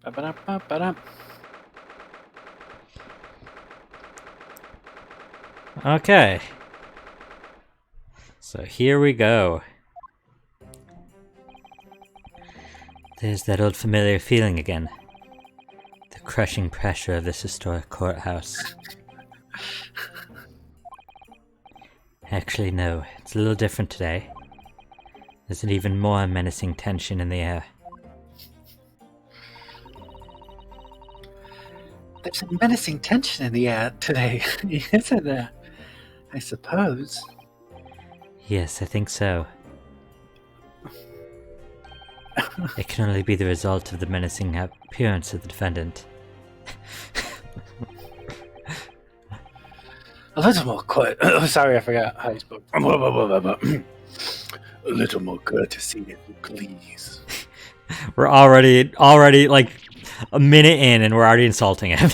Ba-ba-da-ba-ba-da. Okay. So here we go. There's that old familiar feeling again. The crushing pressure of this historic courthouse. Actually, no, it's a little different today. There's an even more menacing tension in the air. There's a menacing tension in the air today, isn't there? I suppose. Yes, I think so. It can only be the result of the menacing appearance of the defendant. A little more quiet. Oh, sorry, I forgot how you spoke. A little more courtesy, if you please. We're already like a minute in and we're already insulting him.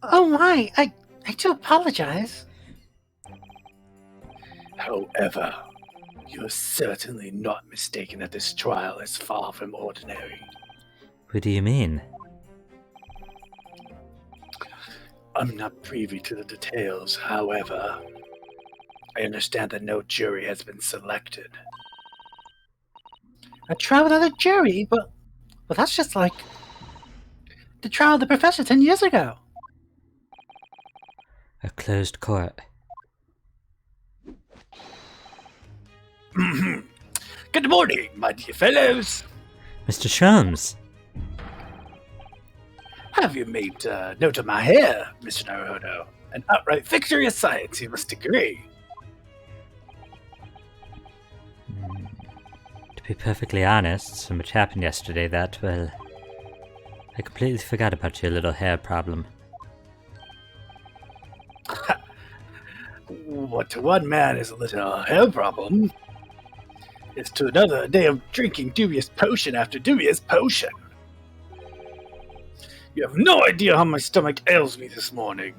Oh my, I do apologize. However, you're certainly not mistaken that this trial is far from ordinary. What do you mean? I'm not privy to the details, however, I understand that no jury has been selected. A trial without a jury? But that's just like the trial of the professor 10 years ago. A closed court. Good morning, my dear fellows. Mr. Shums! Have you made note of my hair, Mr. Naruhodo? An outright victory of science, you must agree. To be perfectly honest, so much happened yesterday that, well, I completely forgot about your little hair problem. What to one man is a little hair problem is to another a day of drinking dubious potion after dubious potion. You have no idea how my stomach ails me this morning.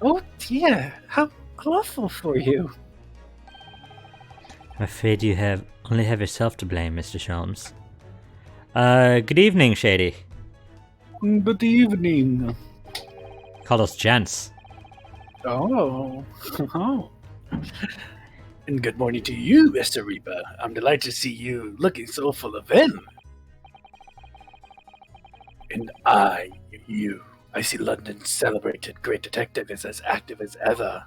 Oh dear, how awful for you. I'm afraid you only have yourself to blame, Mr. Shums. Good evening, Shady. Good evening. Call us gents. Oh. And good morning to you, Mr. Reaper. I'm delighted to see you looking so full of vim. And I see London's celebrated great detective is as active as ever.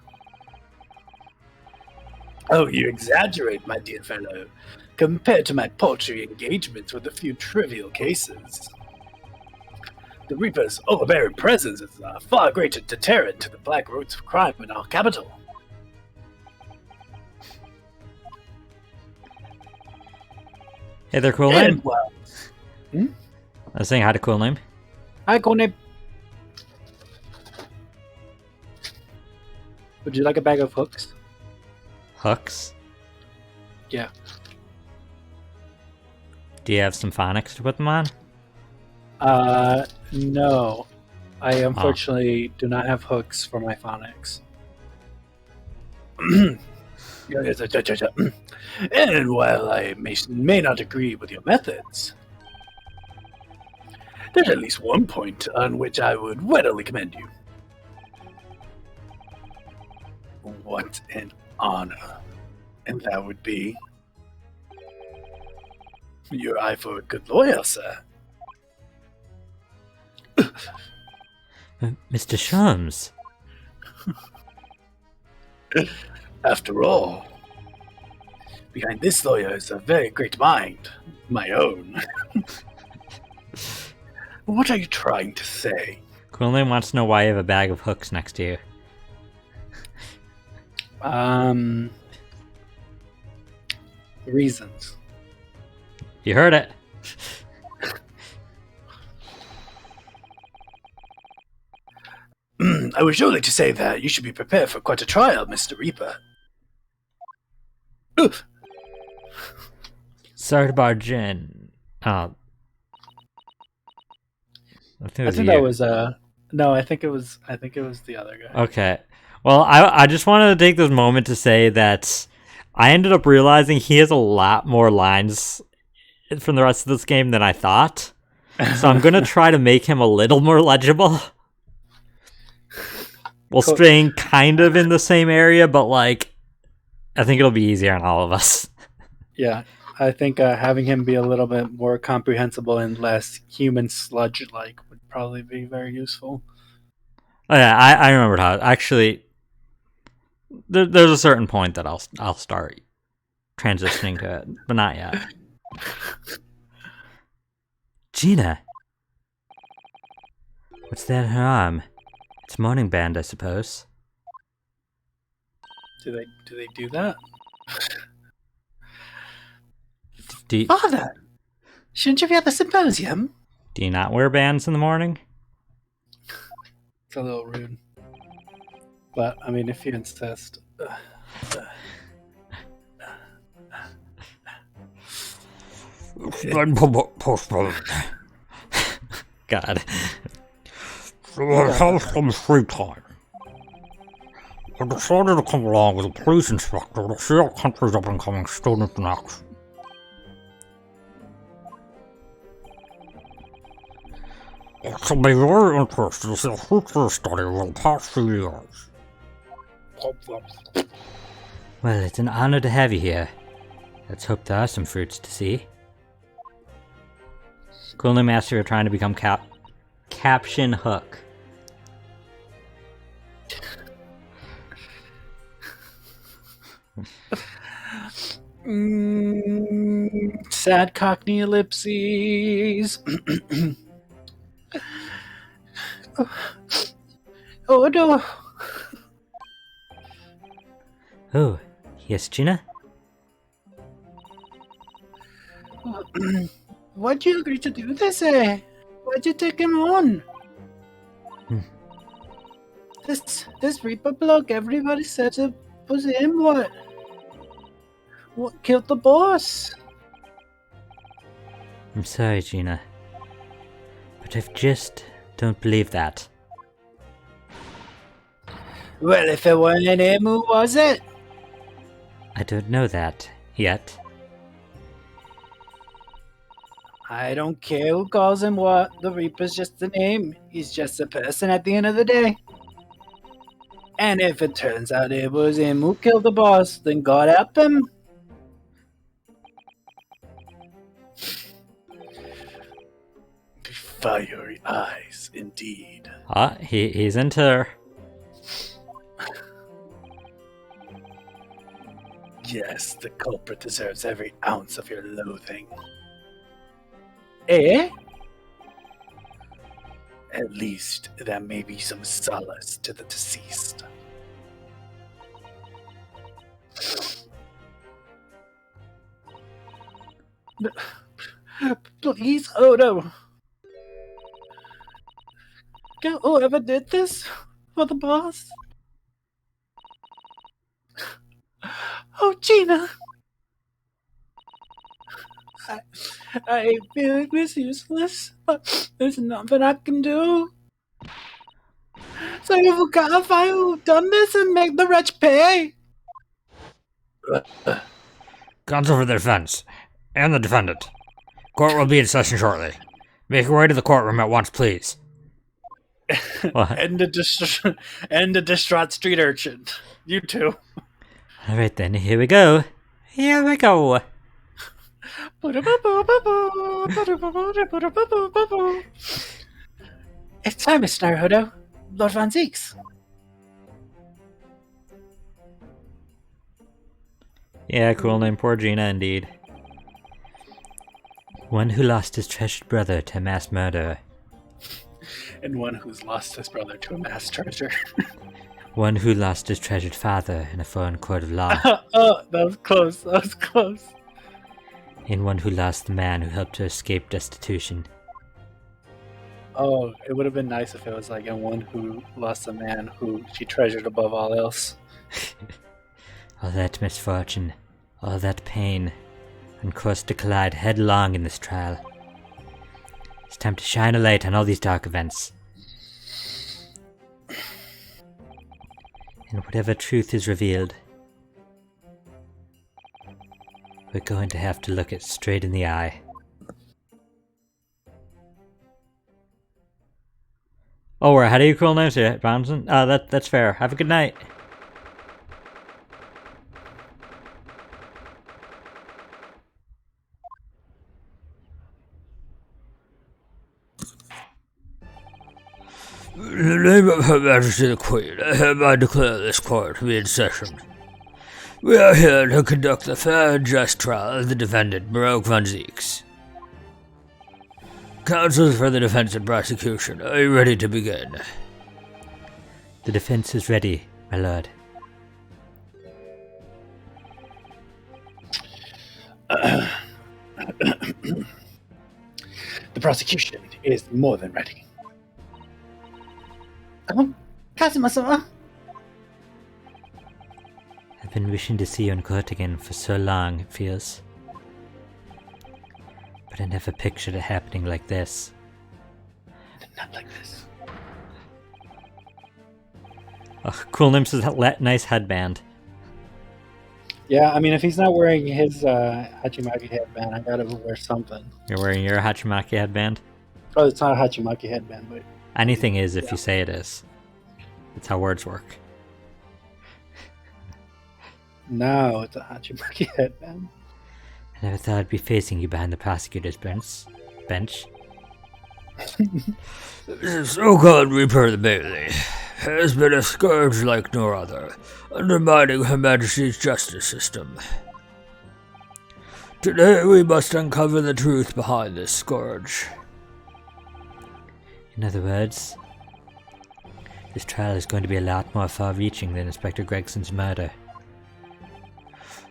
Oh, you exaggerate, my dear fellow, compared to my paltry engagements with a few trivial cases. The Reaper's overbearing presence is a far greater deterrent to the black roots of crime in our capital. Hey there, cool name. And, well, I was saying hi to cool name. hi, Courtney. Would you like a bag of hooks? Hooks. Yeah. Do you have some phonics to put them on? No. I unfortunately do not have hooks for my phonics. And while I may not agree with your methods, there's at least one point on which I would readily commend you. What an honor. And that would be your eye for a good lawyer, sir. Mr. Shums. After all, behind this lawyer is a very great mind, my own. What are you trying to say? Cool name wants to know why you have a bag of hooks next to you. Reasons. You heard it. I was only to say that you should be prepared for quite a trial, Mr. Reaper. Oof. Sorry to barge in. I think it was that was no, I think it was the other guy. Okay. Well, I just wanted to take this moment to say that I ended up realizing he has a lot more lines from the rest of this game than I thought. So I'm gonna try to make him a little more legible. While staying kind of in the same area, but like, I think it'll be easier on all of us. Yeah, I think having him be a little bit more comprehensible and less human sludge-like would probably be very useful. Oh yeah, I remembered how. Actually, there's a certain point that I'll start transitioning to it, but not yet. Gina, what's that in her arm? It's morning band, I suppose. Do they do that? Father, shouldn't you be at the symposium? Do you not wear bands in the morning? It's a little rude. But, I mean, if you insist. God. I have some free time. I decided to come along with a police inspector to see our country's up-and-coming students in action. It shall be very interesting to see the future study over the past few years. Well, it's an honor to have you here. Let's hope there are some fruits to see. Cool Master, you're trying to become Caption Hook. Sad Cockney ellipses. Oh no. Oh, yes, Gina? Why'd you agree to do this, eh? Why'd you take him on? This Reaper bloke, everybody said it was him. What killed the boss? I'm sorry, Gina. But I just don't believe that. Well, if it weren't him, who was it? I don't know that yet. I don't care who calls him what. The Reaper's just a name. He's just a person at the end of the day. And if it turns out it was him who killed the boss, then God help him. Fiery eyes, indeed. Ah, he's into her. Yes, the culprit deserves every ounce of your loathing. Eh? At least there may be some solace to the deceased. Please, Odo. Get whoever did this for the boss. Oh, Gina. I hate feeling this useless, but there's nothing I can do. So you've got to find who done this and make the wretch pay. Guns over the defense, and the defendant. Court will be in session shortly. Make your way to the courtroom at once, please. And the distraught street urchin. You too. Alright then, here we go. Here we go. It's time, Mr. Naruto. Lord Van Zeeks. Yeah, cool name, poor Gina, indeed. One who lost his treasured brother to mass murder. And one who's lost his brother to a mass treasure. One who lost his treasured father in a foreign court of law. Oh, that was close. That was close. And one who lost the man who helped her escape destitution. Oh, it would have been nice if it was like, and one who lost a man who she treasured above all else. All that misfortune, all that pain, and caused to collide headlong in this trial. It's time to shine a light on all these dark events. And whatever truth is revealed, We're going to have to look it straight in the eye. Oh, we're ahead of you, cool names here, Bronson. That's fair. Have a good night. In the name of Her Majesty the Queen, I hereby declare this court to be in session. We are here to conduct the fair and just trial of the defendant, Baroque von Zeeks. Counsels for the defense and prosecution, are you ready to begin? The defense is ready, my lord. The prosecution is more than ready. Kazuma-sama! I've been wishing to see you in court again for so long, it feels. But I never pictured it happening like this. Not like this. Oh, cool names is a nice headband. Yeah, I mean, if he's not wearing his Hachimaki headband, I gotta wear something. You're wearing your Hachimaki headband? Oh, it's not a Hachimaki headband, but... Anything is if you say it is. That's how words work. No, it's a Hachimaki headband. I never thought I'd be facing you behind the prosecutor's bench. This so-called Reaper of the Bailey has been a scourge like no other, undermining Her Majesty's justice system. Today we must uncover the truth behind this scourge. In other words, this trial is going to be a lot more far-reaching than Inspector Gregson's murder.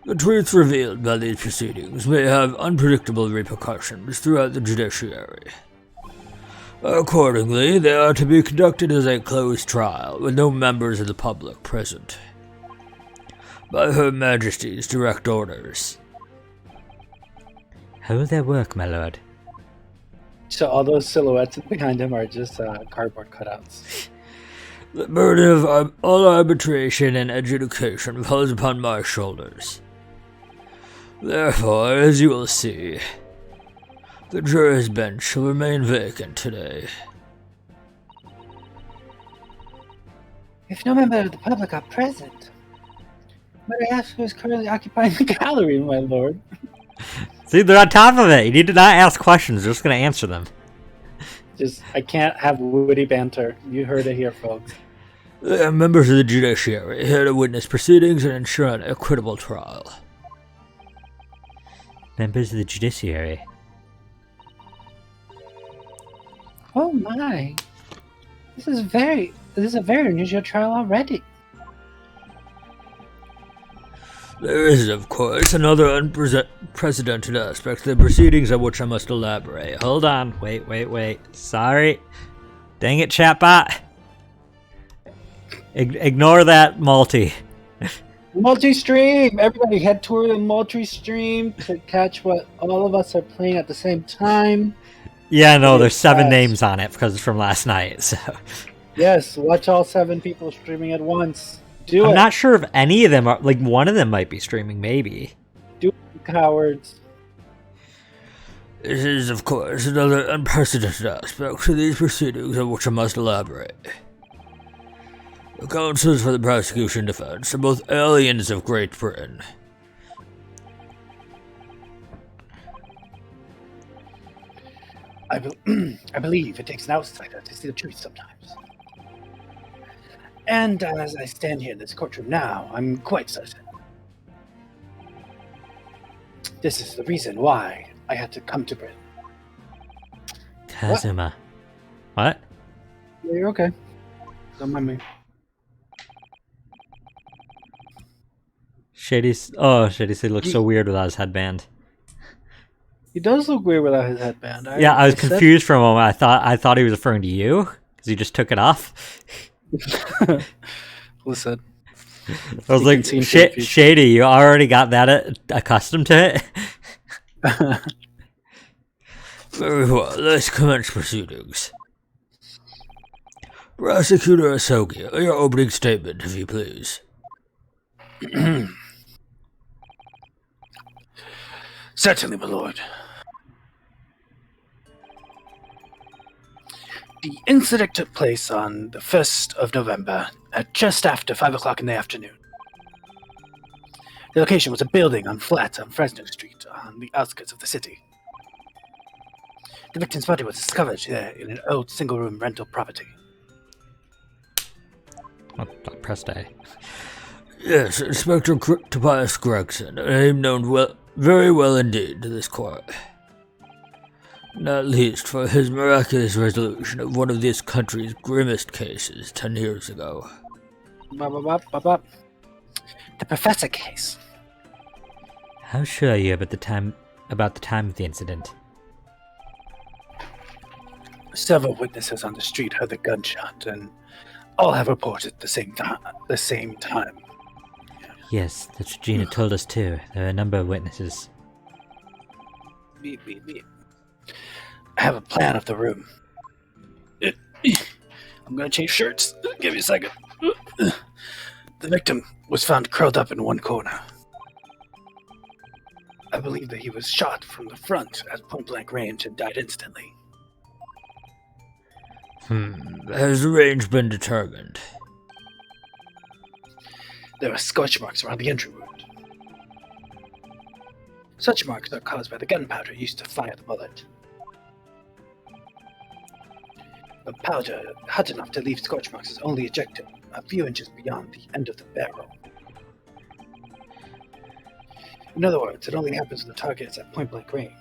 The truths revealed by these proceedings may have unpredictable repercussions throughout the judiciary. Accordingly, they are to be conducted as a closed trial with no members of the public present. By Her Majesty's direct orders. How will that work, my lord? So all those silhouettes behind him are just cardboard cutouts. The burden of all arbitration and adjudication falls upon my shoulders. Therefore, as you will see, the jury's bench shall remain vacant today. If no member of the public are present, might I ask who is currently occupying the gallery, my lord? See, they're on top of it. You need to not ask questions. They're just going to answer them. I can't have witty banter. You heard it here, folks. They are members of the judiciary, here to witness proceedings and ensure an equitable trial. Members of the judiciary. Oh my! This is a very unusual trial already. There is, of course, another unprecedented aspect to the proceedings on which I must elaborate. Hold on. Wait. Sorry. Dang it, chatbot. Ignore that multi. Multi-stream! Everybody head toward the multi-stream to catch what all of us are playing at the same time. Yeah, no, there's 7 names on it because it's from last night, so... Yes, watch all 7 people streaming at once. Do it! I'm not sure if any of them are... Like, one of them might be streaming, maybe. Do it, cowards. This is, of course, another unprecedented aspect to these proceedings on which I must elaborate. The counsels for the prosecution and defense are both aliens of Great Britain. I believe it takes an outsider to see the truth sometimes. And as I stand here in this courtroom now, I'm quite certain. This is the reason why I had to come to Britain. Kazuma. What? Yeah, you're okay. Don't mind me. Shady looks so weird without his headband. He does look weird without his headband. I was confused for a moment. I thought he was referring to you because he just took it off. Listen. I was like, Shady, you already got that accustomed to it? Very well, let's commence proceedings. Prosecutor Asogi, your opening statement, if you please. Certainly, my lord. The incident took place on the 1st of November at just after 5 o'clock in the afternoon. The location was a building on flat on Fresno Street on the outskirts of the city. The victim's body was discovered there in an old single-room rental property. Oh, press A. Yes, Inspector Tobias Gregson, a name known very well indeed to this court. Not least for his miraculous resolution of one of this country's grimmest cases 10 years ago. The Professor case. How sure are you about the time of the incident? Several witnesses on the street heard the gunshot, and all have reported the same time. Yes, that's what Gina told us too. There are a number of witnesses. Me. I have a plan of the room. I'm gonna change shirts. Give me a second. The victim was found curled up in one corner. I believe that he was shot from the front at point-blank range and died instantly. Has the range been determined? There are scorch marks around the entry wound. Such marks are caused by the gunpowder used to fire the bullet. The powder, hot enough to leave scorch marks, is only ejected a few inches beyond the end of the barrel. In other words, it only happens when the target is at point-blank range.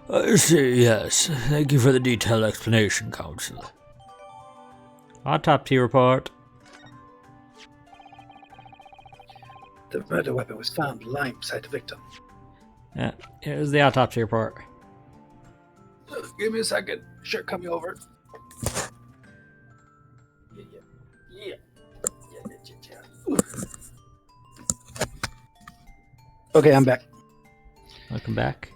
I see, yes. Thank you for the detailed explanation, Counsel. Autopsy report. The murder weapon was found lying beside the victim. Yeah, here's the autopsy report. Give me a second. Shirt coming over. Yeah. Okay, I'm back. Welcome back.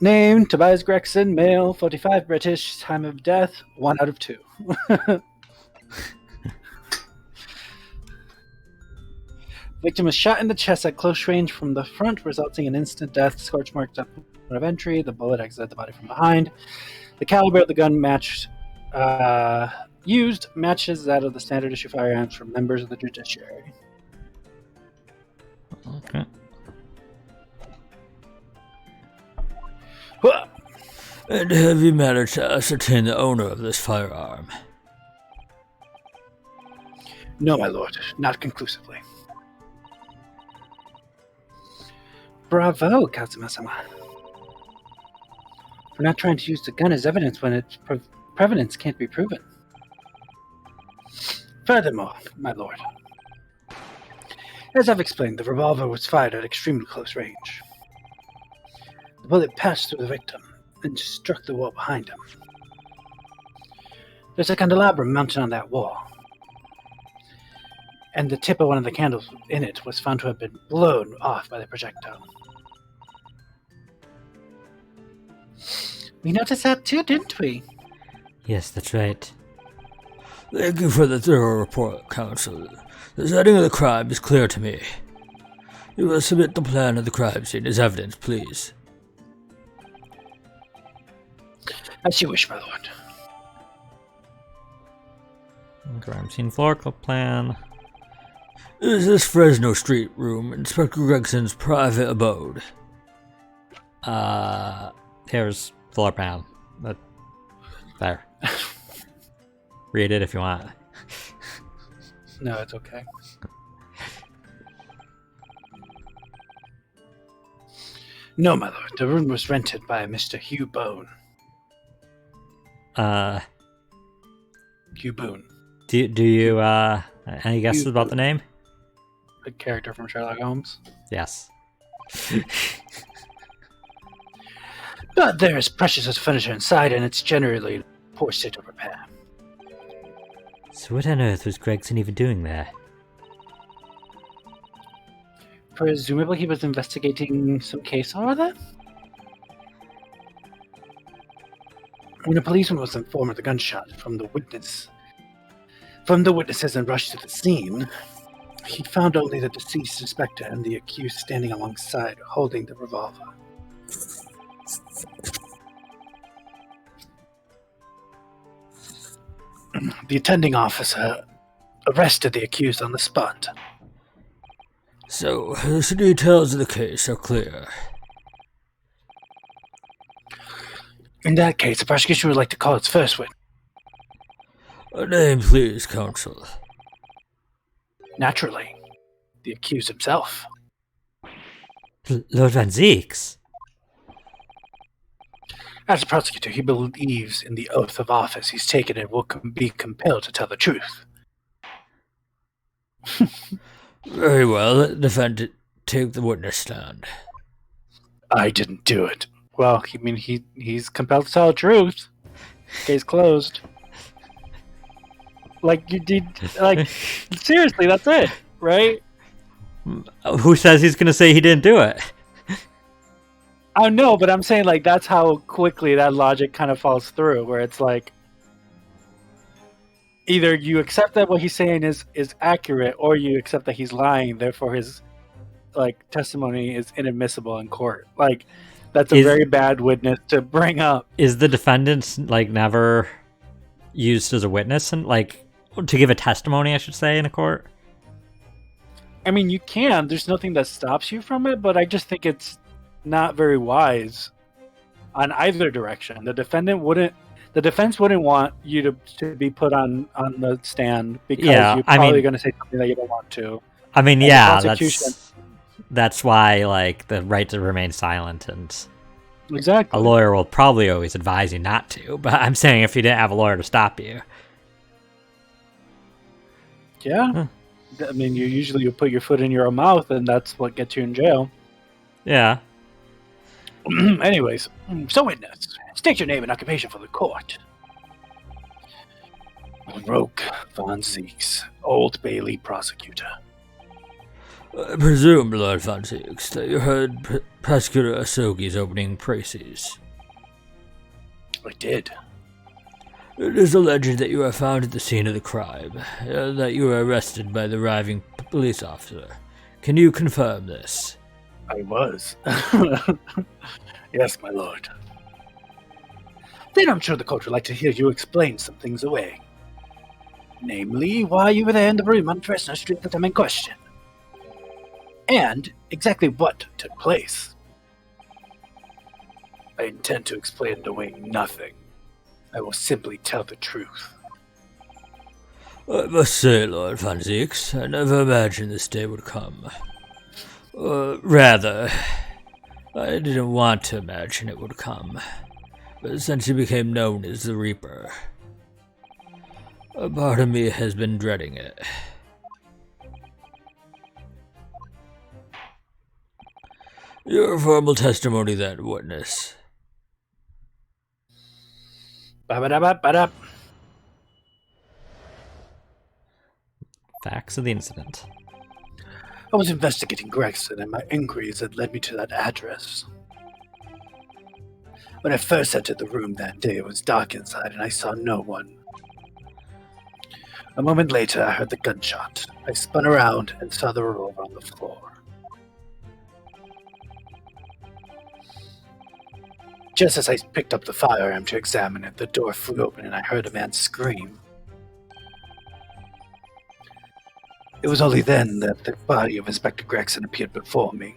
Name, Tobias Gregson, male, 45, British, time of death, 1 out of 2. Victim was shot in the chest at close range from the front, resulting in instant death, scorch marks at point of entry. The bullet exited the body from behind. The caliber of the gun used matches that of the standard issue firearms from members of the judiciary. Okay. And have you managed to ascertain the owner of this firearm? No, my lord, not conclusively. Bravo, Kazuma-sama. For not trying to use the gun as evidence when its provenance can't be proven. Furthermore, my lord, as I've explained, the revolver was fired at extremely close range. The bullet passed through the victim and struck the wall behind him. There's a candelabrum mounted on that wall, and the tip of one of the candles in it was found to have been blown off by the projectile. We noticed that too, didn't we? Yes, that's right. Thank you for the thorough report, Counsel. The setting of the crime is clear to me. You will submit the plan of the crime scene as evidence, please. As you wish, my lord. Crime scene floor plan. Is this Fresno Street room Inspector Gregson's private abode? Here's floor plan. There. Read it if you want. No, it's okay. No, my lord. The room was rented by Mr. Hugh Bone. Hugh Boone. Do you any guesses about the name? A character from Sherlock Holmes. Yes. But there is precious furniture inside, and it's generally in poor state of repair. So what on earth was Gregson even doing there? Presumably he was investigating some case or other? When a policeman was informed of the gunshot from the witnesses and rushed to the scene, He found only the deceased inspector and the accused standing alongside, holding the revolver. The attending officer arrested the accused on the spot. So, the details of the case are clear. In that case, the prosecution would like to call its first witness. A name, please, counsel. Naturally, the accused himself. Lord Van Zeeks? As a prosecutor, he believes in the oath of office he's taken and will be compelled to tell the truth. Very well, defendant, take the witness stand. I didn't do it. Well, he's compelled to tell the truth. Case closed. Like, you did, like, seriously, that's it, right? Who says he's gonna say he didn't do it? I know, but I'm saying, like, that's how quickly that logic kind of falls through, where it's like, either you accept that what he's saying is accurate, or you accept that he's lying, therefore his, like, testimony is inadmissible in court. Like, that's a very bad witness to bring up. Is the defendant, like, never used as a witness, and, like, to give a testimony, I should say, in a court? I mean, you can. There's nothing that stops you from it, but I just think it's not very wise on either direction. The defense wouldn't want you to be put on the stand because you're probably going to say something that you don't want to. I mean, And yeah, the prosecution- that's why, like, the right to remain silent, and exactly. a lawyer will probably always advise you not to, but I'm saying if you didn't have a lawyer to stop you. Yeah. Huh. I mean, you put your foot in your own mouth, and that's what gets you in jail. Yeah. Anyways, so witness, state your name and occupation for the court. Roque Von Zeeks, Old Bailey prosecutor. I presume, Lord Van Zeeks, that you heard Prosecutor Asogi's opening praises. I did. It is alleged that you were found at the scene of the crime, that you were arrested by the arriving police officer. Can you confirm this? I was. Yes, my lord. Then I'm sure the court would like to hear you explain some things away. Namely, why you were there in the room on Fresno Street at the time in question. And exactly what took place. I intend to explain away nothing. I will simply tell the truth. I must say, Lord Van Zeeks, I never imagined this day would come. Rather, I didn't want to imagine it would come. But since you became known as the Reaper, a part of me has been dreading it. Your formal testimony then, witness. Ba-ba-da-ba-ba-da. Facts of the incident. I was investigating Gregson, and my inquiries had led me to that address. When I first entered the room that day, it was dark inside, and I saw no one. A moment later, I heard the gunshot. I spun around and saw the revolver on the floor. Just as I picked up the firearm to examine it, the door flew open and I heard a man scream. It was only then that the body of Inspector Gregson appeared before me.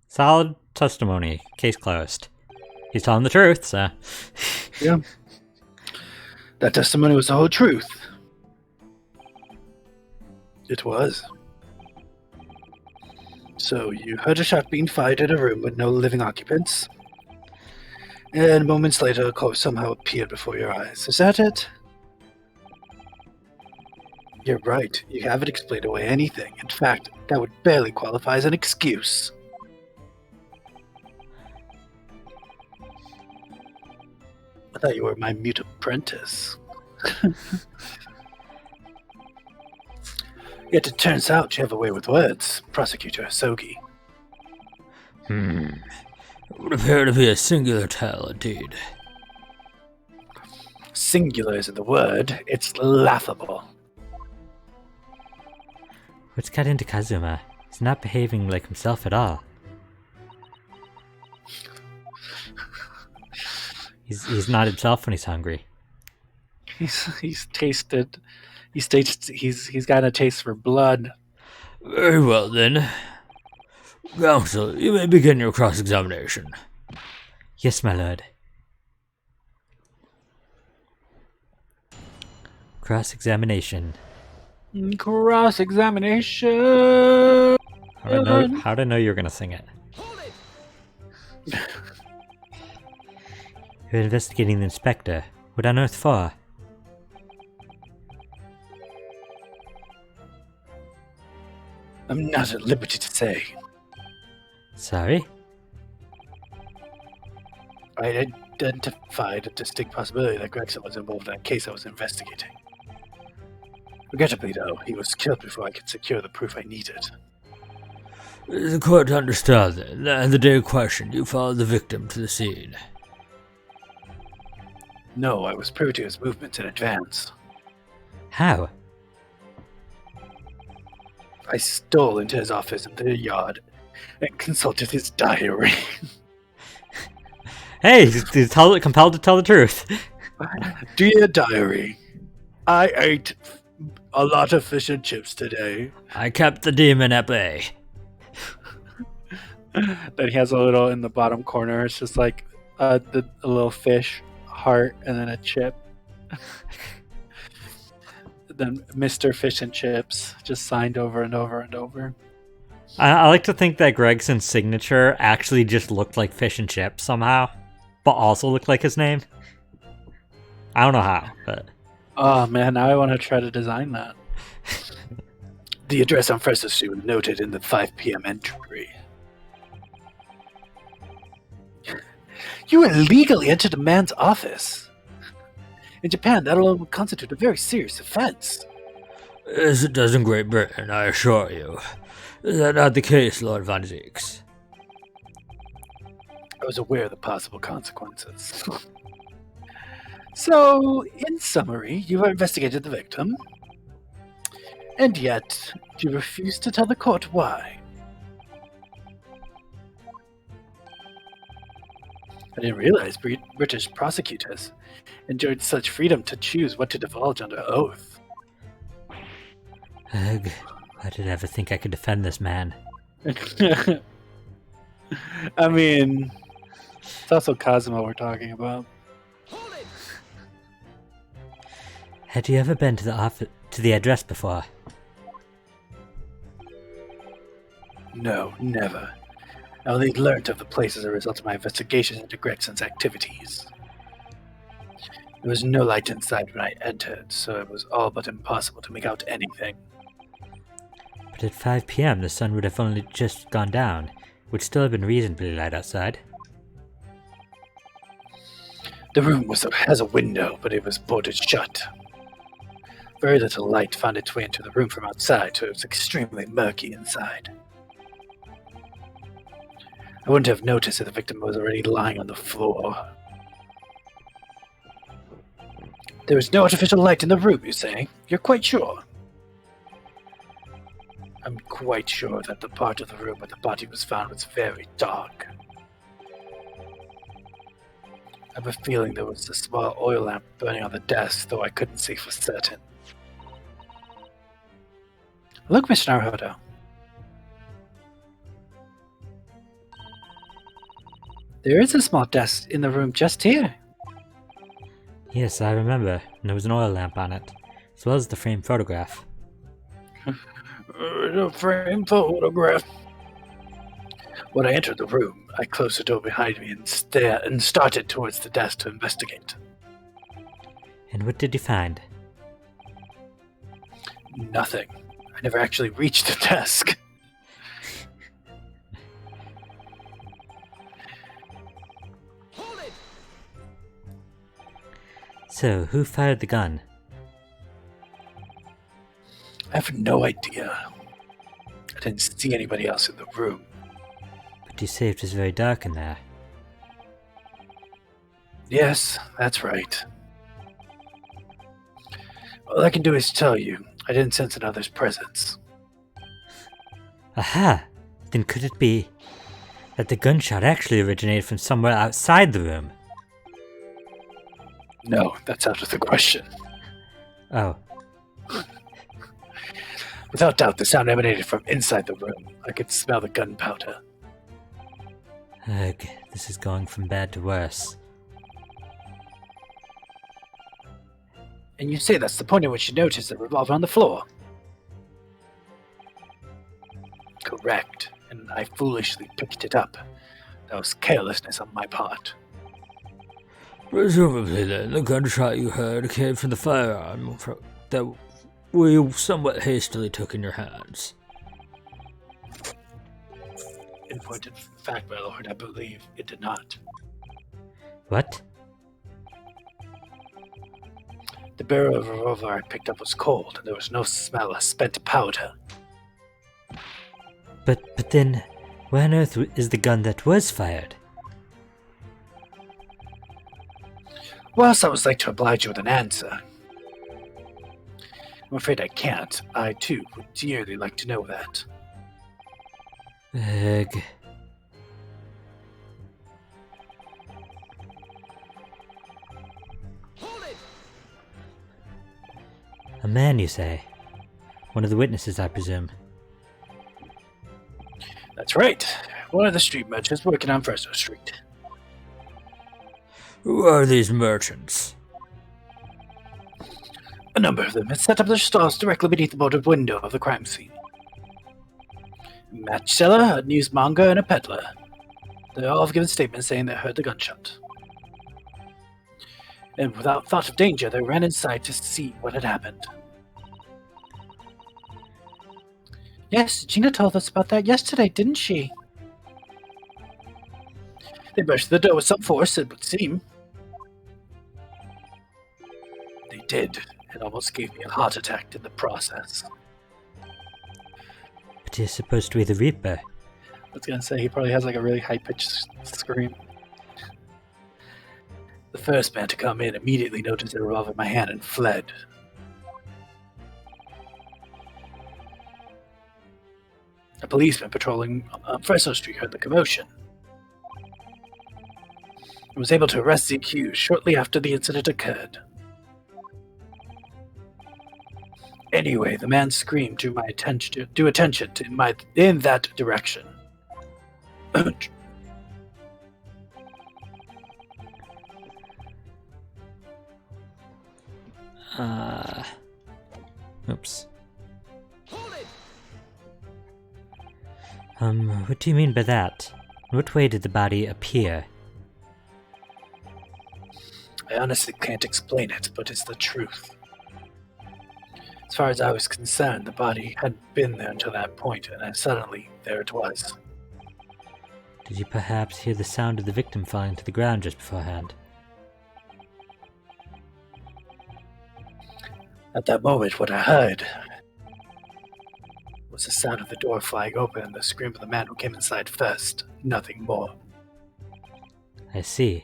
Solid testimony. Case closed. He's telling the truth, so. Yeah. That testimony was the whole truth. It was. So, you heard a shot being fired in a room with no living occupants, and moments later a corpse somehow appeared before your eyes. Is that it? You're right. You haven't explained away anything. In fact, that would barely qualify as an excuse. I thought you were my mute apprentice. Yet it turns out you have a way with words, Prosecutor Asogi. It would appear to be a singular tale, indeed. Singular isn't the word, it's laughable. What's got into Kazuma? He's not behaving like himself at all. He's not himself when he's hungry. He's got a taste for blood. Very well then. Counsel, you may begin your cross-examination. Yes, my lord. Cross-examination. Cross-examination. How'd I know you were gonna sing it? You're investigating the inspector. What on earth for? I'm not at liberty to say. Sorry? I identified a distinct possibility that Gregson was involved in a case I was investigating. Regrettably, though, he was killed before I could secure the proof I needed. The court understood then, and the day in question, you followed the victim to the scene. No, I was privy to his movements in advance. How? I stole into his office in the yard and consulted his diary. Hey, he's compelled to tell the truth. Dear diary, I ate a lot of fish and chips today. I kept the demon at bay. Then he has a little in the bottom corner. It's just like a little fish, heart, and then a chip. Then Mr. Fish and Chips, just signed over and over and over. I like to think that Gregson's signature actually just looked like fish and chips somehow, but also looked like his name. I don't know how, but... Oh man, now I want to try to design that. The address on Fresno Street noted in the 5 p.m. entry. You illegally entered a man's office. In Japan, that alone would constitute a very serious offense. As it does in Great Britain, I assure you. Is that not the case, Lord Von Zeeks? I was aware of the possible consequences. So, in summary, you have investigated the victim, and yet you refuse to tell the court why. I didn't realize British prosecutors enjoyed such freedom to choose what to divulge under oath. Ugh, why did I ever think I could defend this man? I mean, it's also Kazuma we're talking about. Had you ever been to the address before? No, never. I only learnt of the place as a result of my investigation into Gregson's activities. There was no light inside when I entered, so it was all but impossible to make out anything. But at 5 p.m. the sun would have only just gone down. It would still have been reasonably light outside. The room has a window, but it was boarded shut. Very little light found its way into the room from outside, so it was extremely murky inside. I wouldn't have noticed if the victim was already lying on the floor. There is no artificial light in the room, you say? You're quite sure? I'm quite sure that the part of the room where the body was found was very dark. I have a feeling there was a small oil lamp burning on the desk, though I couldn't see for certain. Look, Mr. Naruhodo. There is a small desk in the room just here. Yes, I remember. And there was an oil lamp on it, as well as the framed photograph. The framed photograph. When I entered the room, I closed the door behind me and started towards the desk to investigate. And what did you find? Nothing. I never actually reached the desk. So, who fired the gun? I have no idea. I didn't see anybody else in the room. But you say it was very dark in there. Yes, that's right. All I can do is tell you, I didn't sense another's presence. Aha! Then could it be that the gunshot actually originated from somewhere outside the room? No, that's out of the question. Oh, Without doubt, the sound emanated from inside the room. I could smell the gunpowder. ugh, this is going from bad to worse. And you say that's the point at which you noticed the revolver on the floor. Correct. And I foolishly picked it up. That was carelessness on my part. Presumably then, the gunshot you heard came from the firearm that you somewhat hastily took in your hands. In point of fact, my lord, I believe it did not. What? The barrel of revolver I picked up was cold, and there was no smell of spent powder. But then, where on earth is the gun that was fired? Whilst I would like to oblige you with an answer, I'm afraid I can't. I, too, would dearly like to know that. Ugh. A man, you say? One of the witnesses, I presume. That's right. One of the street merchants working on Fresno Street. Who are these merchants? A number of them had set up their stalls directly beneath the boarded window of the crime scene. A match seller, a newsmonger, and a peddler. They all have given statements saying they heard the gunshot. And without thought of danger, they ran inside to see what had happened. Yes, Gina told us about that yesterday, didn't she? They burst the door with some force, it would seem. They did. It almost gave me a heart attack in the process. But he's supposed to be the Reaper. I was gonna say he probably has like a really high-pitched scream. The first man to come in immediately noticed the revolver in my hand and fled. A policeman patrolling on Fresno Street heard the commotion and was able to arrest the accused shortly after the incident occurred. Anyway, the man's scream drew my attention in that direction. Oops. What do you mean by that? What way did the body appear? I honestly can't explain it, but it's the truth. As far as I was concerned, the body hadn't been there until that point, and then suddenly, there it was. Did you perhaps hear the sound of the victim falling to the ground just beforehand? At that moment, what I heard was the sound of the door flying open and the scream of the man who came inside first. Nothing more. I see.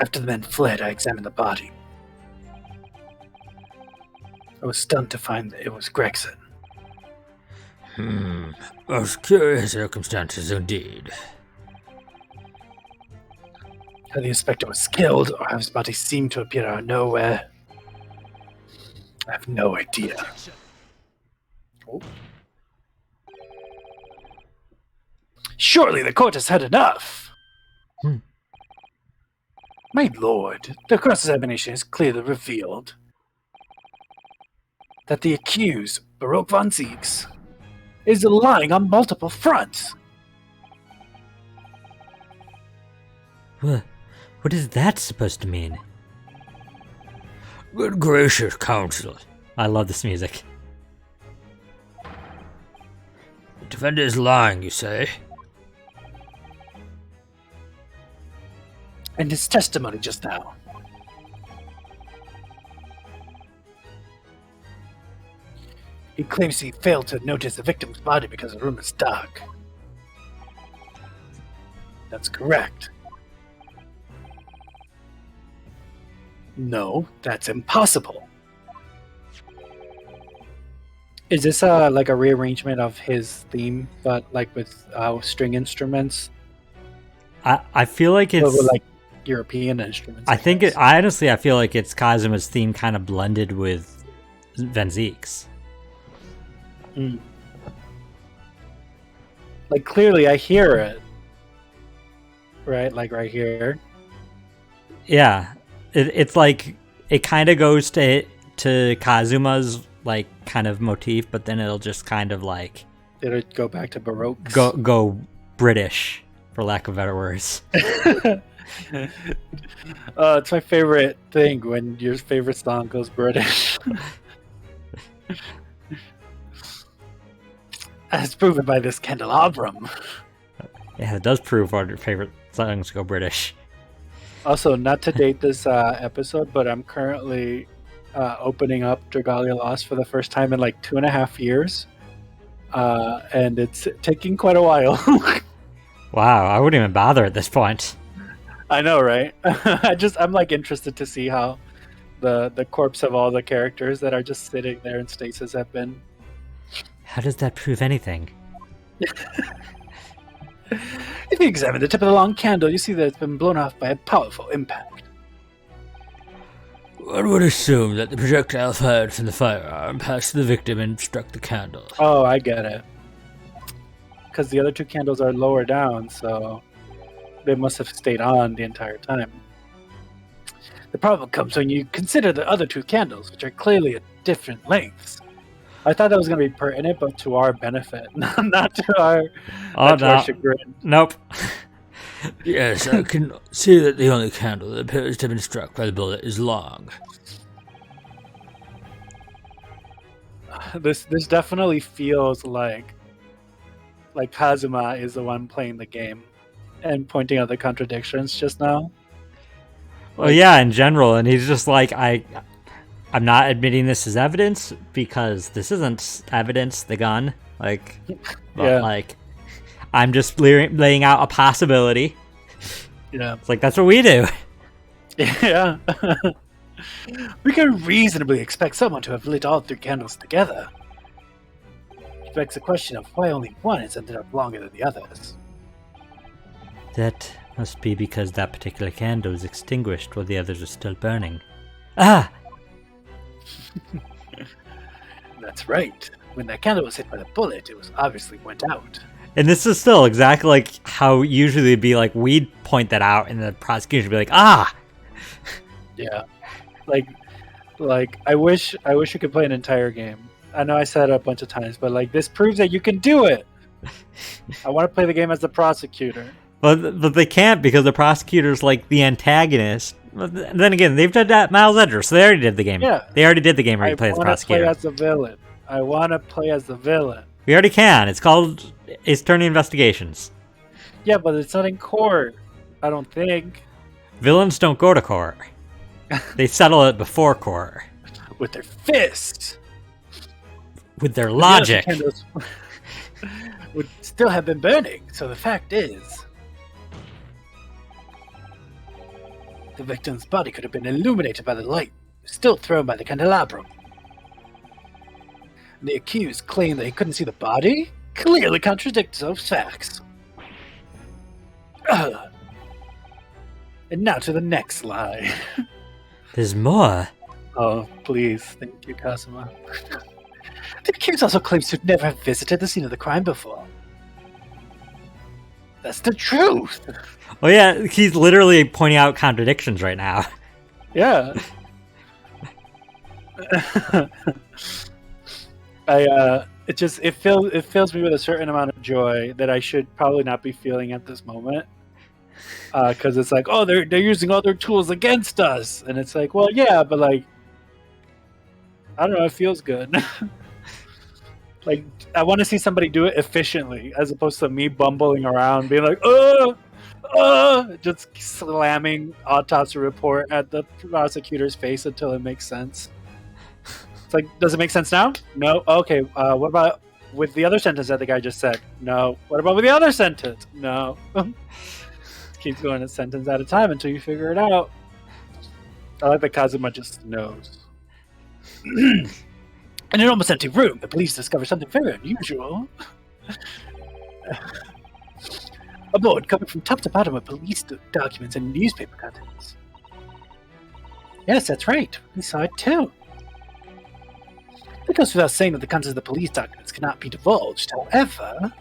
After the men fled, I examined the body. I was stunned to find that it was Gregson. Most curious circumstances indeed. How the inspector was killed, or how his body seemed to appear out of nowhere, I have no idea. Oh. Surely the court has had enough! My lord, the cross-examination has clearly revealed that the accused, Baroque von Zieks, is lying on multiple fronts. What is that supposed to mean? Good gracious, counsel. I love this music. The defendant is lying, you say? And his testimony just now. He claims he failed to notice the victim's body because the room is dark. That's correct. No, that's impossible. Is this like a rearrangement of his theme, but like with string instruments, I feel like but it's with like European instruments? I think guess. honestly I feel like it's Kazuma's theme kind of blended with Van Zeek's. Mm. Like clearly, I hear it. Right, like right here. Yeah, it's like it kind of goes to Kazuma's like kind of motif, but then it'll just kind of like Did it go back to Baroque? go British, for lack of better words. It's my favorite thing when your favorite song goes British. As proven by this candelabrum. Yeah, it does prove our favorite songs go British. Also, not to date this episode, but I'm currently opening up Dragalia Lost for the first time in like 2.5 years. And it's taking quite a while. Wow, I wouldn't even bother at this point. I know, right? I'm like interested to see how the corpse of all the characters that are just sitting there in stasis have been. How does that prove anything? If you examine the tip of the long candle, you see that it's been blown off by a powerful impact. One would assume that the projectile fired from the firearm passed the victim and struck the candle. Oh, I get it. Because the other two candles are lower down, so they must have stayed on the entire time. The problem comes when you consider the other two candles, which are clearly at different lengths. I thought that was going to be pertinent, but to our benefit, not to our, our chagrin. Nope. Yes, I can see that the only candle that appears to have been struck by the bullet is long. This definitely feels like Kazuma is the one playing the game and pointing out the contradictions just now. Well, yeah, in general, and he's just like, I'm not admitting this as evidence because this isn't evidence, the gun. Like, but Yeah. like, I'm just laying out a possibility. Yeah. It's like, that's what we do. Yeah. We can reasonably expect someone to have lit all three candles together. Which begs the question of why only one has ended up longer than the others. That must be because that particular candle is extinguished while the others are still burning. Ah! That's right. When that candle was hit by the bullet, it was obviously went out. And this is still exactly like how usually it'd be like, we'd point that out and the prosecution would be like, ah! Yeah. Like I wish you could play an entire game. I know I said it a bunch of times, but like this proves that you can do it. I want to play the game as the prosecutor. But they can't because the prosecutor's like the antagonist. But then again, they've done that Miles Edger, so they already did the game. Yeah. They already did the game where you play as the I want to play prosecutor. as the villain. I want to play as the villain. We already can. It's called Ace Attorney Investigations. Yeah, but it's not in court. I don't think. Villains don't go to court. They settle it before court. With their fists. With their The logic. other candles would still have been burning. So the fact is, the victim's body could have been illuminated by the light still thrown by the candelabrum. The accused claim that he couldn't see the body clearly contradicts those facts. Ugh. And now to the next lie. There's more. Oh, please. Thank you, Kazuma. The accused also claims to never have visited the scene of the crime before. That's the truth. Oh yeah, he's literally pointing out contradictions right now. Yeah. It fills me with a certain amount of joy that I should probably not be feeling at this moment. Because it's like, oh, they're using all their tools against us, and it's like, well, yeah, but like, I don't know, it feels good. Like, I want to see somebody do it efficiently, as opposed to me bumbling around, being like, just slamming autopsy report at the prosecutor's face until it makes sense. It's like, does it make sense now? No. Okay. What about with the other sentence that the guy just said? No. What about with the other sentence? No. Keeps going a sentence at a time until you figure it out. I like that Kazuma just knows. In an almost empty room, the police discover something very unusual. A board covered from top to bottom with police documents and newspaper cuttings. Yes, that's right. We saw it too. It goes without saying that the contents of the police documents cannot be divulged. However,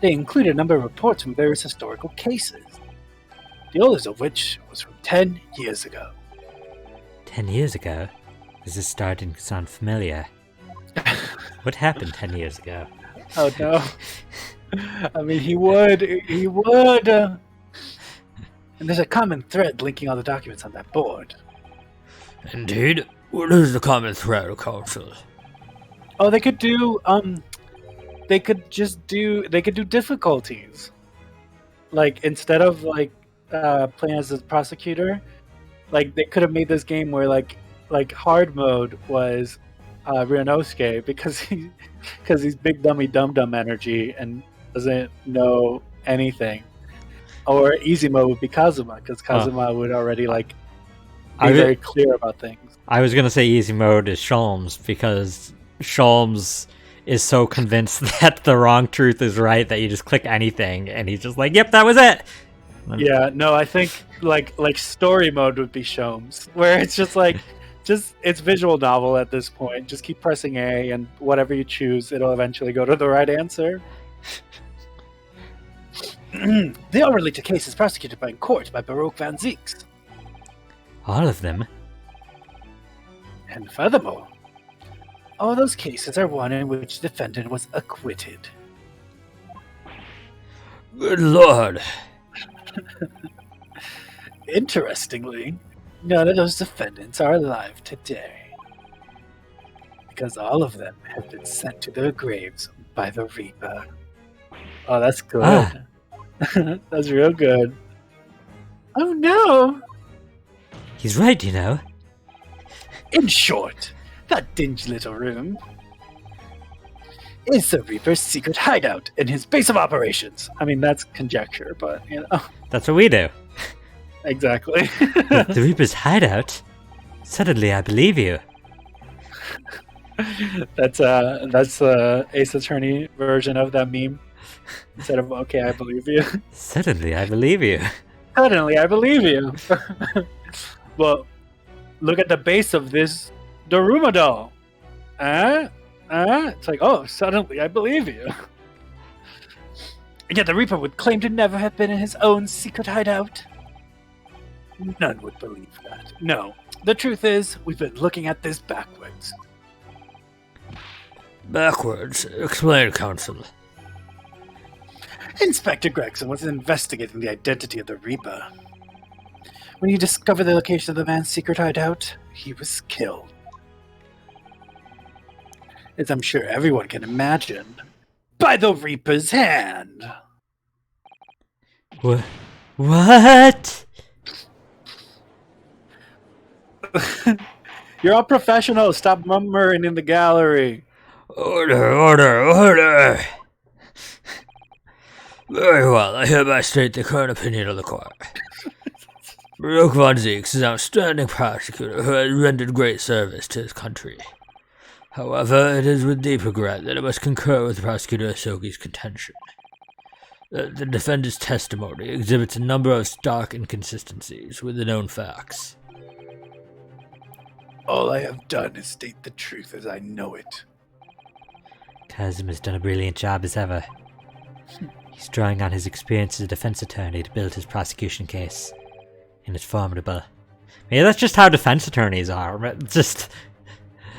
they include a number of reports from various historical cases, the oldest of which was from 10 years ago. 10 years ago? This is starting to sound familiar. What happened 10 years ago? Oh no. I mean, he would. And there's a common thread linking all the documents on that board. Indeed. What is the common thread, Council? Oh, they could do, they could do difficulties. Like, instead of, like, playing as a prosecutor, like, they could have made this game where, like hard mode was Ryunosuke because he's big dummy dum-dum energy and doesn't know anything. Or easy mode would be Kazuma, because Kazuma would already, like, be very clear about things. I was gonna say easy mode is Sholmes, because Sholmes is so convinced that the wrong truth is right that you just click anything, and he's just like, yep, that was it! Yeah, no, I think, like story mode would be Sholmes, where it's just like, it's visual novel at this point. Just keep pressing A, and whatever you choose, it'll eventually go to the right answer. They all relate to cases prosecuted by court by Baroque Van Zieks. All of them? And furthermore, all those cases are one in which the defendant was acquitted. Good lord. Interestingly, none of those defendants are alive today, because all of them have been sent to their graves by the Reaper. Oh, that's good. Ah. That's real good. Oh no! He's right, you know. In short, that dingy little room is the Reaper's secret hideout and his base of operations. I mean, that's conjecture, but, you know. That's what we do. Exactly. The Reaper's hideout? Suddenly I believe you. That's Ace Attorney version of that meme. Instead of, okay, I believe you. Suddenly I believe you. Suddenly, I believe you. Well, look at the base of this Daruma doll. It's like, oh, suddenly I believe you. And yet the Reaper would claim to never have been in his own secret hideout. None would believe that. No. The truth is, we've been looking at this backwards. Backwards? Explain, Council. Inspector Gregson was investigating the identity of the Reaper. When he discovered the location of the man's secret hideout, he was killed. As I'm sure everyone can imagine, by the Reaper's hand. What? You're all professionals. Stop murmuring in the gallery. Order, order, order! Very well, I hereby state the current opinion of the court. Baruch von Zieks is an outstanding prosecutor who has rendered great service to his country. However, it is with deep regret that I must concur with Prosecutor Asogi's contention. The defendant's testimony exhibits a number of stark inconsistencies with the known facts. All I have done is state the truth as I know it. Kazuma's done a brilliant job as ever. He's drawing on his experience as a defense attorney to build his prosecution case. And it's formidable. Maybe that's just how defense attorneys are. Just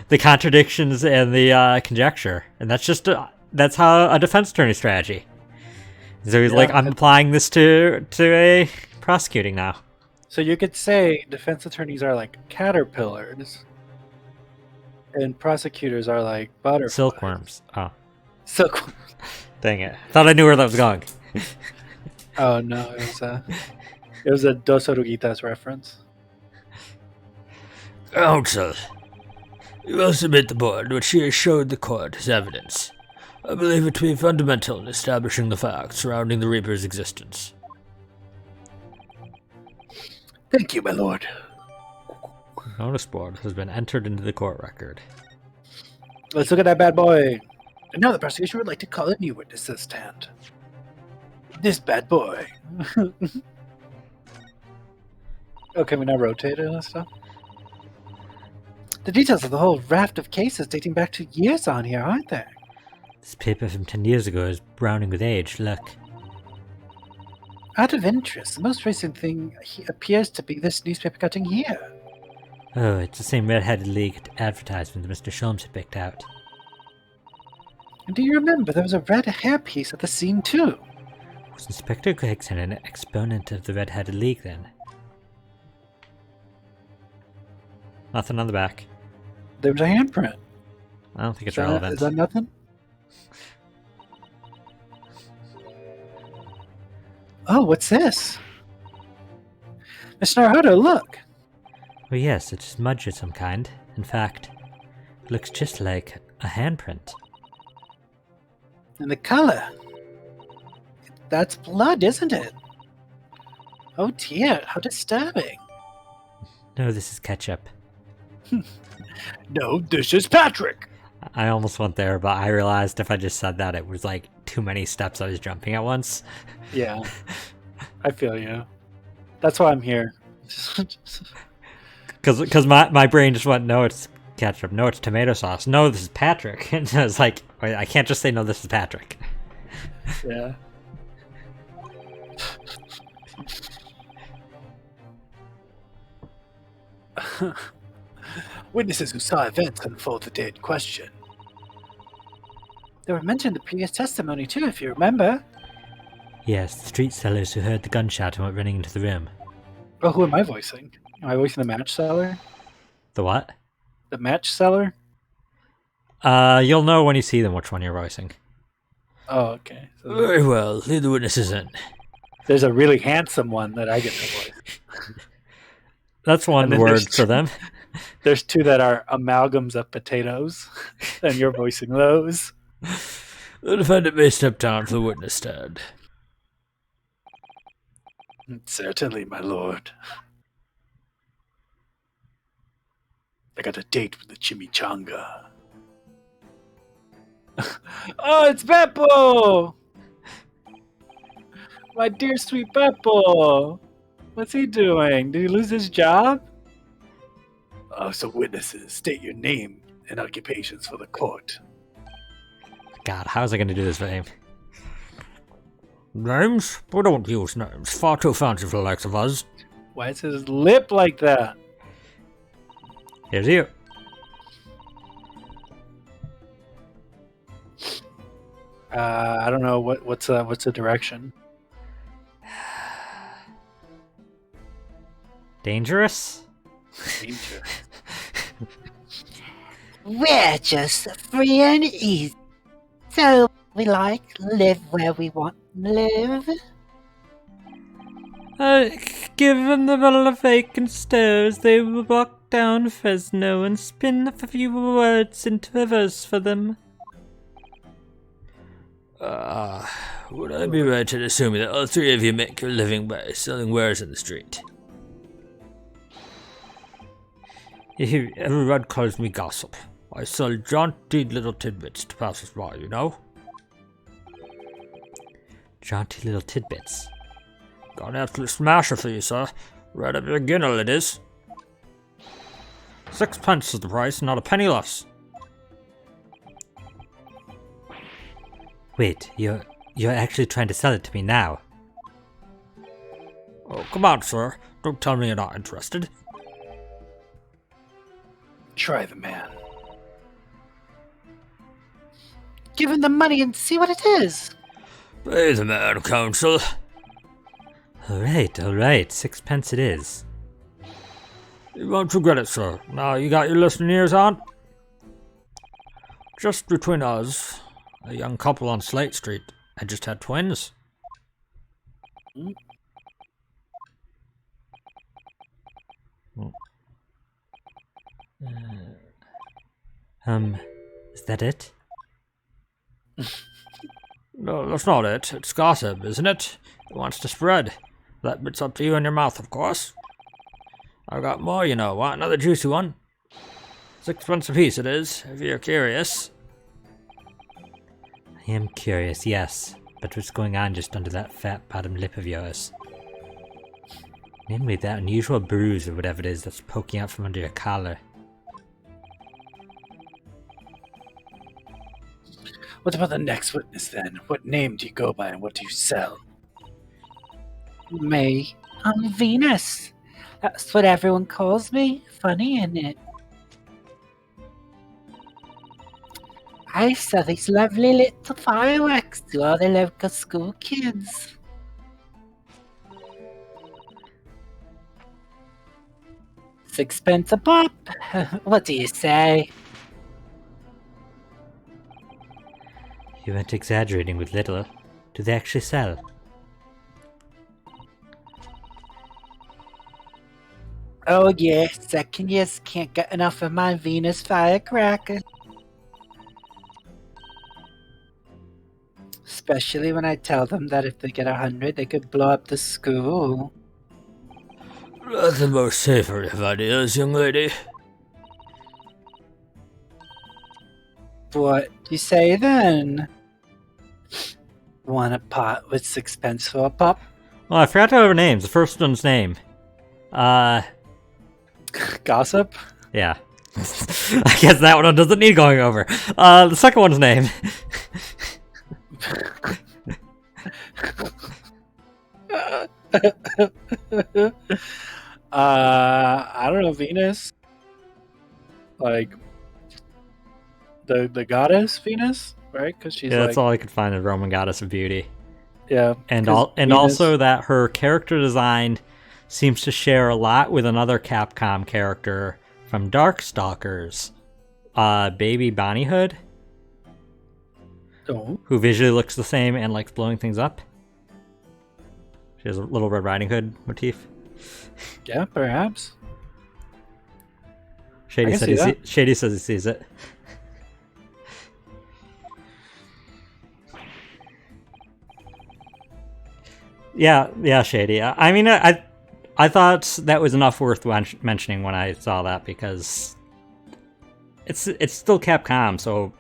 the contradictions and the conjecture. And that's how a defense attorney strategy. So he's like, I'm applying this to a prosecuting now. So you could say defense attorneys are like caterpillars. And prosecutors are like butterflies. Silkworms. Oh. Silkworms. Dang it. Thought I knew where that was going. Oh no, it was a Dos Oruguitas reference. Counsel, you will submit the board which she has showed the court as evidence. I believe it to be fundamental in establishing the facts surrounding the Reaper's existence. Thank you, my lord. Notice board has been entered into the court record. Let's look at that bad boy. And now the prosecution would like to call a new witness to the stand. This bad boy. Oh, can we now rotate it and stuff? The details of the whole raft of cases dating back to years on here, aren't there? This paper from 10 years ago is browning with age, look. Out of interest, the most recent thing appears to be this newspaper cutting here. Oh, it's the same red-headed league advertisement that Mr. Sholmes had picked out. And do you remember there was a red hairpiece at the scene too? Was Inspector Gregson an exponent of the red-headed league then? Nothing on the back. There was a handprint. I don't think it's relevant. Is that nothing? Oh, what's this? Miss Naruto, look! Oh yes, it's smudge of some kind. In fact, it looks just like a handprint. And the color. That's blood, isn't it? Oh dear, how disturbing. No, this is ketchup. No, this is Patrick. I almost went there, but I realized if I just said that, it was like too many steps I was jumping at once. Yeah, I feel you. That's why I'm here. Because my brain just went, no, it's ketchup. No, it's tomato sauce. No, this is Patrick. And I was like, wait, I can't just say, no, this is Patrick. Yeah. Witnesses who saw events can unfold the date in question. They were mentioned in the previous testimony too, if you remember. Yes, the street sellers who heard the gunshot and went running into the room. Oh, who am I voicing? Am I voicing the match seller? The what? The match seller? You'll know when you see them which one you're voicing. Oh, okay. So Very well, lead the witnesses in. there's a really handsome one that I get to voice. That's one And then word there's for them. There's two that are amalgams of potatoes, and you're voicing those. The defendant may step down to the witness stand. Certainly, my lord. I got a date with the chimichanga. Oh, it's Beppo! My dear sweet Beppo! What's he doing? Did he lose his job? So witnesses, state your name and occupations for the court. God, how was I going to do this for him? Names? We don't use names. Far too fancy for the likes of us. Why is his lip like that? Here's you. I don't know what's the direction. Dangerous? Danger. We're just free and easy. So we live where we want to live. Given the bottle of vacant stairs, they will walk down Fresno and spin a few words into a verse for them. Would I be right in assuming that all three of you make your living by selling wares in the street? Everyone calls me gossip. I sell jaunty little tidbits to passers-by, you know? Jaunty little tidbits. Got an absolute smasher for you, sir. Right at the beginner, it is. 6 pence is the price, not a penny less. Wait, you're actually trying to sell it to me now? Oh, come on, sir. Don't tell me you're not interested. Try the man. Give him the money and see what it is. Pay the man, counsel. Alright, 6 pence it is. You won't regret it, sir. Now you got your listening ears on? Just between us, a young couple on Slate Street had just had twins. Is that it? No, that's not it. It's gossip, isn't it? It wants to spread. That bit's up to you and your mouth, of course. I got more, you know. Want another juicy one? 6 a piece it is, if you're curious. I am curious, yes. But what's going on just under that fat bottom lip of yours? Namely, that unusual bruise or whatever it is that's poking out from under your collar. What about the next witness then? What name do you go by and what do you sell? Me. I'm Venus. That's what everyone calls me. Funny, isn't it? I sell these lovely little fireworks to all the local school kids. Sixpence a pop. What do you say? You weren't exaggerating with little. Do they actually sell? Oh yeah, second years can't get enough of my Venus firecrackers. Especially when I tell them that if they get 100, they could blow up the school. That's the most safer of ideas, young lady. What do you say then? Want a pot with 6 pence for a pop? Oh, I forgot to have her names. The first one's name. Gossip? Yeah. I guess that one doesn't need going over. The second one's name. I don't know, Venus. Like the goddess Venus, right? Because she's Yeah, that's like, all I could find, the Roman goddess of beauty. yeah, And 'cause and Venus- also that her character design seems to share a lot with another Capcom character from Darkstalkers, Baby Bonnie Hood, Oh, who visually looks the same and likes blowing things up. She has a little Red Riding Hood motif. yeah, perhaps. Shady can said see that. Shady says he sees it. Yeah, Shady. I mean, I thought that was enough worth mentioning when I saw that, because it's still Capcom, so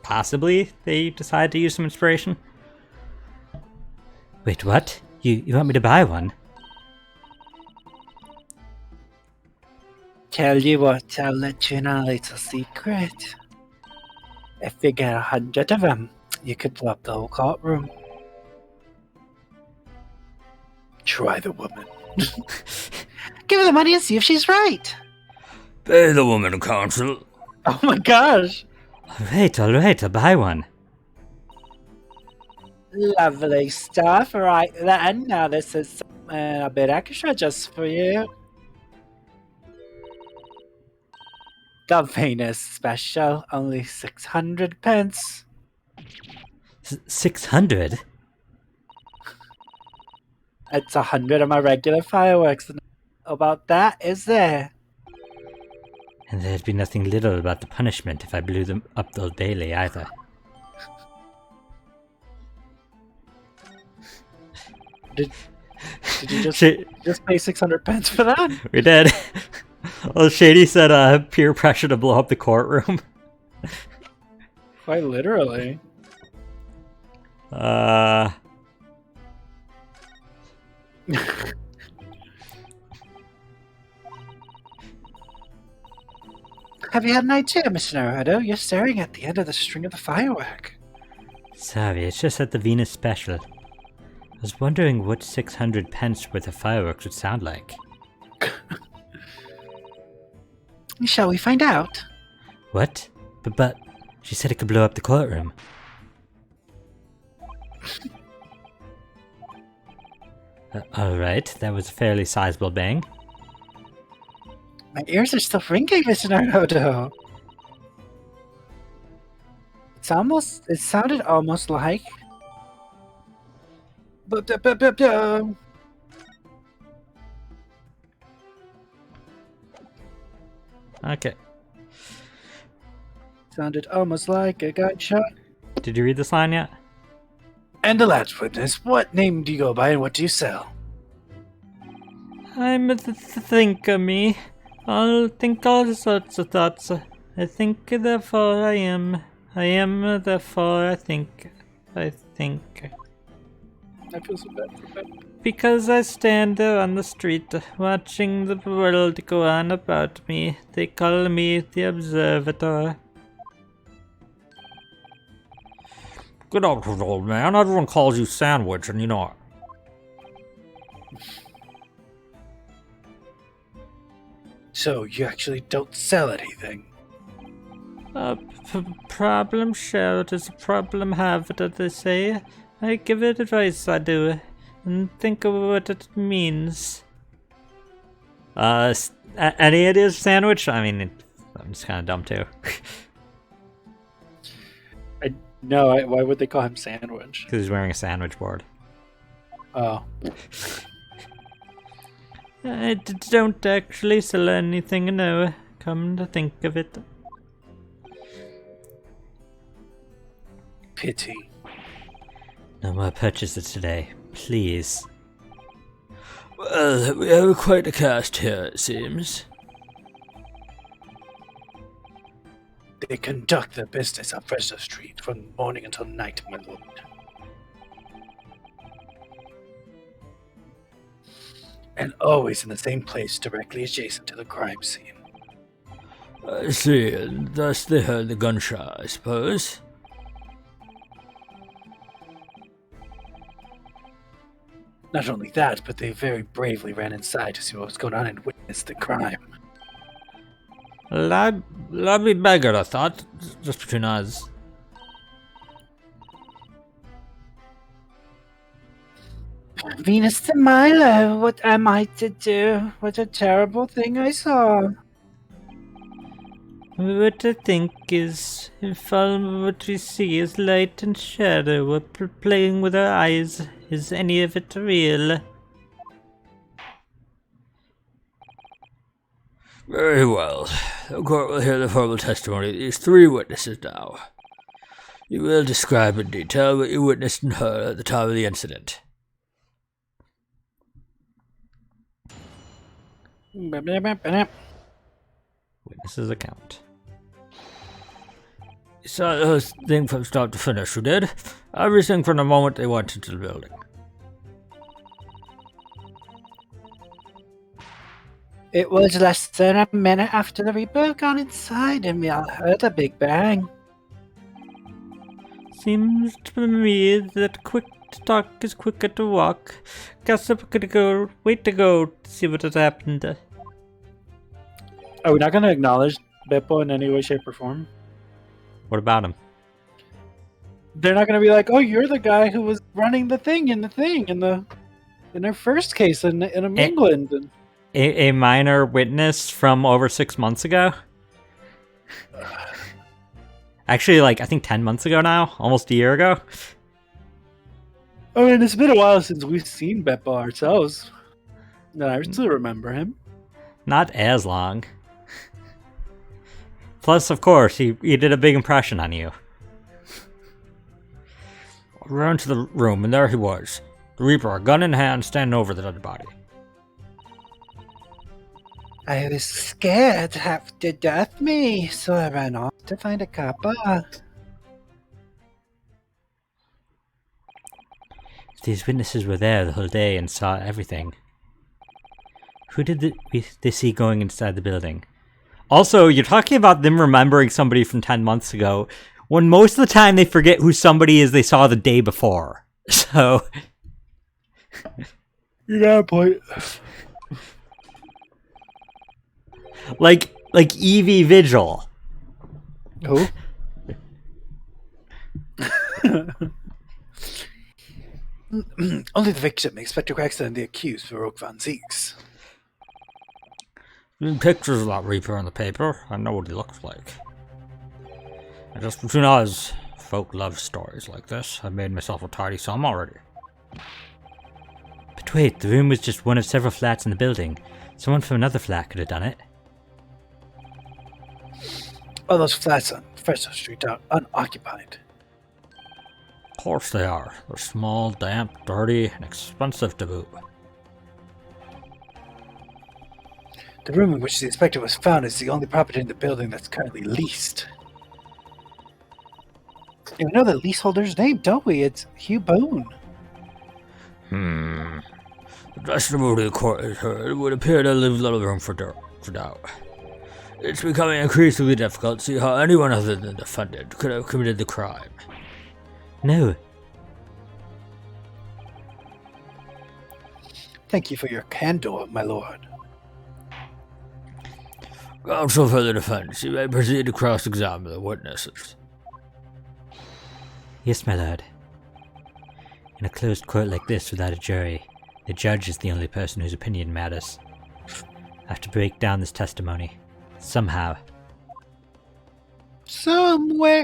possibly they decided to use some inspiration. Wait, what? You want me to buy one? Tell you what, I'll let you in a little secret. If you get 100 of them, you could blow up the whole courtroom. Try the woman. Give her the money and see if she's right. Pay the woman, counsel. Oh my gosh! All right, I'll buy one. Lovely stuff, right then. Now this is a bit extra just for you. The Venus special, only 600 pence. 600? It's 100 of my regular fireworks. About that, is there? And there'd be nothing little about the punishment if I blew them up those daily either. Did you just Sh- just pay 600 pence for that? we did. Well, Shady said peer pressure to blow up the courtroom. Quite literally. Have you had an idea, Mr. Naruto? You're staring at the end of the string of the firework. Sorry, it's just at the Venus special. I was wondering what 600 pence worth of fireworks would sound like. Shall we find out? What? But she said it could blow up the courtroom. Alright, that was a fairly sizable bang. My ears are still ringing, Mr. Naruto. It sounded almost like... Okay. Sounded almost like a gunshot. Did you read this line yet? And the last witness, what name do you go by and what do you sell? I'm think of me. I'll think all sorts of thoughts. I think, therefore I am. I am, therefore I think. I think. I feel so bad for Pep. Because I stand there on the street, watching the world go on about me, they call me the Observator. Get out of it, old man. Everyone calls you Sandwich, and you know it. So, you actually don't sell anything? Problem shared is a problem halved, as they say. I give it advice, I do, and think of what it means. Any ideas, Sandwich? I mean, I'm just kind of dumb too. Why would they call him Sandwich? Because he's wearing a sandwich board. Oh. I don't actually sell anything, no. Come to think of it. Pity. No more purchases today, please. Well, we have quite a cast here, it seems. They conduct their business on Fresno Street from morning until night, my lord. And always in the same place directly adjacent to the crime scene. I see, and thus they heard the gunshot, I suppose. Not only that, but they very bravely ran inside to see what was going on and witnessed the crime. Lovely beggar, I thought. Just between us. Venus de Milo, what am I to do? What a terrible thing I saw. What I think is, if all what we see is light and shadow, we're playing with our eyes, is any of it real? Very well. The court will hear the formal testimony of these three witnesses now. You will describe in detail what you witnessed and heard at the time of the incident. Witness's account. You saw the whole thing from start to finish, you did? Everything from the moment they went into the building. It was less than a minute after the Reaper got inside and we all heard a big bang. Seems to me that quick to talk is quicker to walk. Guess I'm gonna wait to go to see what has happened. Are we not going to acknowledge Beppo in any way, shape, or form? What about him? They're not going to be like, "Oh, you're the guy who was running the thing in their first case in England." And A minor witness from over 6 months ago? Actually, I think 10 months ago now? Almost a year ago? I mean, it's been a while since we've seen Beppo ourselves. And I still remember him. Not as long. Plus, of course, he did a big impression on you. I ran to the room, and there he was. The Reaper, a gun in hand, standing over the dead body. I was scared half to death me, so I ran off to find a copper. These witnesses were there the whole day and saw everything. Who did they see going inside the building? Also, you're talking about them remembering somebody from 10 months ago, when most of the time they forget who somebody is they saw the day before. So... You got a point. Like Evie Vigil. Who? Only the victim, Inspector Gregson, and the accused, Baroque Van Zeeks. Pictures of that Reaper in the paper. I know what he looks like. And just between us, folk love stories like this. I made myself a tidy sum already. But wait, the room was just one of several flats in the building. Someone from another flat could have done it. All those flats on Fresno Street are unoccupied. Of course they are. They're small, damp, dirty, and expensive to boot. The room in which the inspector was found is the only property in the building that's currently leased. And we know the leaseholder's name, don't we? It's Hugh Boone. The testimony the court has heard would appear to leave little room for doubt. It's becoming increasingly difficult to see how anyone other than the defendant could have committed the crime. No. Thank you for your candor, my lord. Counsel for the defense, you may proceed to cross-examine the witnesses. Yes, my lord. In a closed court like this without a jury, the judge is the only person whose opinion matters. I have to break down this testimony. Somehow. Somewhere.